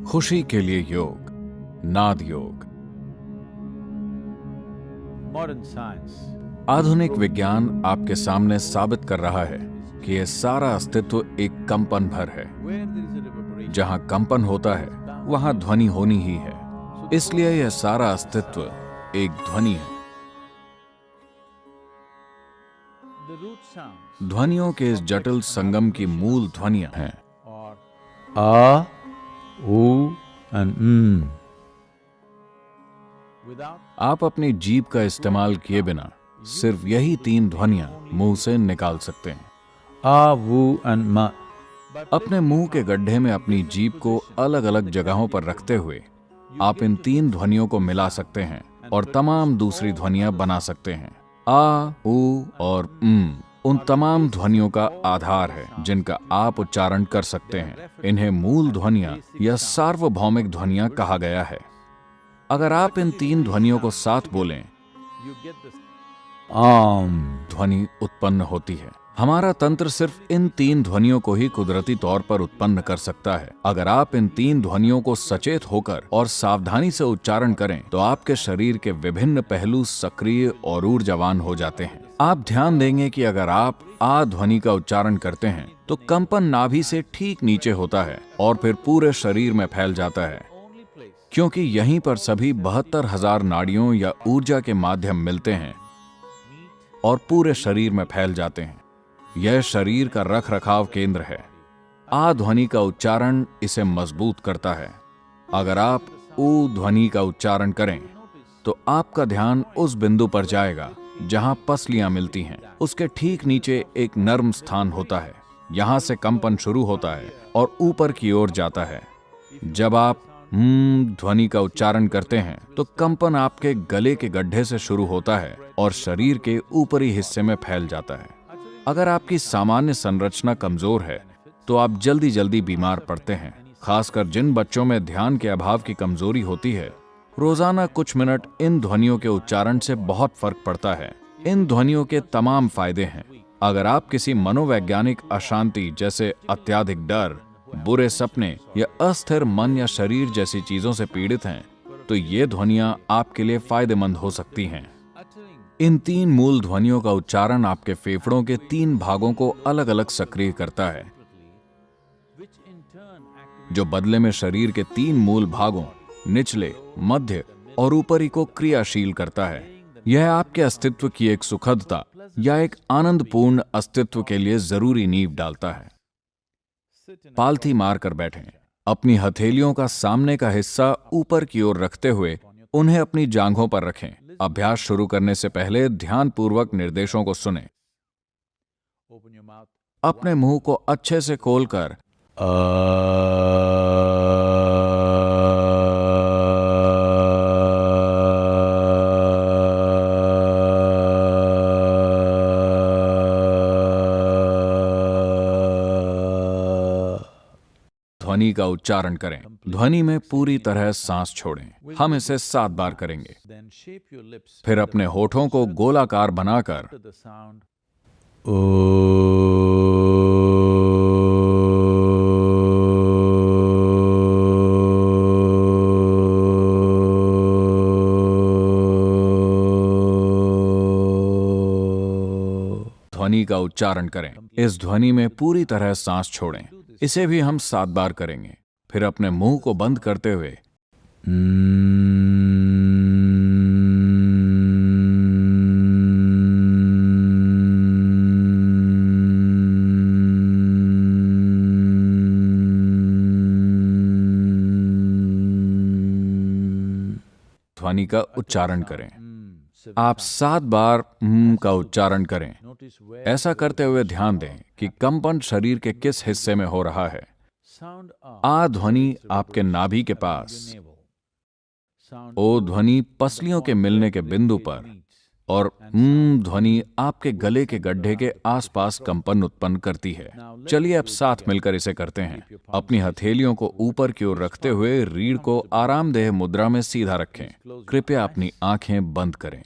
खुशी के लिए योग, नाद योग। आधुनिक विज्ञान आपके सामने साबित कर रहा है कि यह सारा अस्तित्व एक कंपन भर है। जहां कंपन होता है वहां ध्वनि होनी ही है, इसलिए यह सारा अस्तित्व एक ध्वनि है। ध्वनियों के इस जटिल संगम की मूल ध्वनियां हैं A, U and M. आप अपनी जीभ का इस्तेमाल किए बिना सिर्फ यही 3 ध्वनियां मुंह से निकाल सकते हैं। A, U and M. अपने मुंह के गड्ढे में अपनी जीभ को अलग अलग जगहों पर रखते हुए आप इन 3 ध्वनियों को मिला सकते हैं और तमाम दूसरी ध्वनियां बना सकते हैं। आ, उ और उन तमाम ध्वनियों का आधार है जिनका आप उच्चारण कर सकते हैं। इन्हें मूल ध्वनियां या सार्वभौमिक ध्वनियां कहा गया है। अगर आप इन 3 ध्वनियों को साथ बोलें, ध्वनि उत्पन्न होती है। हमारा तंत्र सिर्फ इन 3 ध्वनियों को ही कुदरती तौर पर उत्पन्न कर सकता है। अगर आप इन 3 ध्वनियों को सचेत होकर और सावधानी से उच्चारण करें तो आपके शरीर के विभिन्न पहलू सक्रिय और ऊर्जावान हो जाते हैं। आप ध्यान देंगे कि अगर आप आ ध्वनि का उच्चारण करते हैं तो कंपन नाभि से ठीक नीचे होता है और फिर पूरे शरीर में फैल जाता है, क्योंकि यहीं पर सभी 72,000 नाड़ियों या ऊर्जा के माध्यम मिलते हैं और पूरे शरीर में फैल जाते हैं। यह शरीर का रख रखाव केंद्र है। आ ध्वनि का उच्चारण इसे मजबूत करता है। अगर आप ऊ ध्वनि का उच्चारण करें तो आपका ध्यान उस बिंदु पर जाएगा जहां पसलियां मिलती हैं। उसके ठीक नीचे एक नर्म स्थान होता है। यहां से कंपन शुरू होता है और ऊपर की ओर जाता है। जब आप ध्वनि का उच्चारण करते हैं तो कंपन आपके गले के गड्ढे से शुरू होता है और शरीर के ऊपरी हिस्से में फैल जाता है। अगर आपकी सामान्य संरचना कमजोर है तो आप जल्दी जल्दी बीमार पड़ते हैं। खासकर जिन बच्चों में ध्यान के अभाव की कमजोरी होती है, रोजाना कुछ मिनट इन ध्वनियों के उच्चारण से बहुत फर्क पड़ता है। इन ध्वनियों के तमाम फायदे हैं। अगर आप किसी मनोवैज्ञानिक अशांति जैसे अत्यधिक डर, बुरे सपने या अस्थिर मन या शरीर जैसी चीजों से पीड़ित हैं तो ये ध्वनियां आपके लिए फायदेमंद हो सकती हैं। इन 3 मूल ध्वनियों का उच्चारण आपके फेफड़ों के 3 भागों को अलग अलग सक्रिय करता है, जो बदले में शरीर के 3 मूल भागों निचले, मध्य और ऊपरी को क्रियाशील करता है। यह आपके अस्तित्व की एक सुखदता या एक आनंदपूर्ण अस्तित्व के लिए जरूरी नींव डालता है। पालथी मारकर बैठें। अपनी हथेलियों का सामने का हिस्सा ऊपर की ओर रखते हुए उन्हें अपनी जांघों पर रखें। अभ्यास शुरू करने से पहले ध्यानपूर्वक निर्देशों को सुनें। अपने मुंह को अच्छे से खोलकर ध्वनि का उच्चारण करें। ध्वनि में पूरी तरह सांस छोड़ें। हम इसे 7 बार करेंगे। फिर अपने होठों को गोलाकार बनाकर ध्वनि का उच्चारण करें। इस ध्वनि में पूरी तरह सांस छोड़ें। इसे भी हम 7 बार करेंगे। फिर अपने मुंह को बंद करते हुए ध्वनि का उच्चारण करें। आप 7 बार का उच्चारण करें। ऐसा करते हुए ध्यान दें कि कंपन शरीर के किस हिस्से में हो रहा है। आ ध्वनि आपके नाभि के पास, ओ ध्वनि पसलियों के मिलने के बिंदु पर और ध्वनि आपके गले के गड्ढे के आसपास कंपन उत्पन्न करती है। चलिए अब साथ मिलकर इसे करते हैं। अपनी हथेलियों को ऊपर की ओर रखते हुए रीढ़ को आरामदेह मुद्रा में सीधा रखें। कृपया अपनी आंखें बंद करें।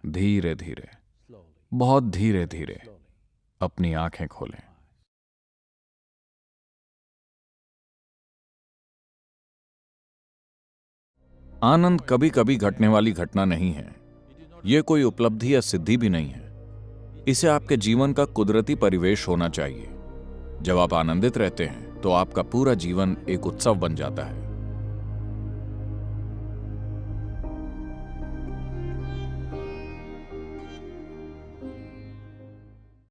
धीरे धीरे, बहुत धीरे धीरे अपनी आंखें खोलें। आनंद कभी कभी घटने वाली घटना नहीं है। यह कोई उपलब्धि या सिद्धि भी नहीं है। इसे आपके जीवन का कुदरती परिवेश होना चाहिए। जब आप आनंदित रहते हैं तो आपका पूरा जीवन एक उत्सव बन जाता है।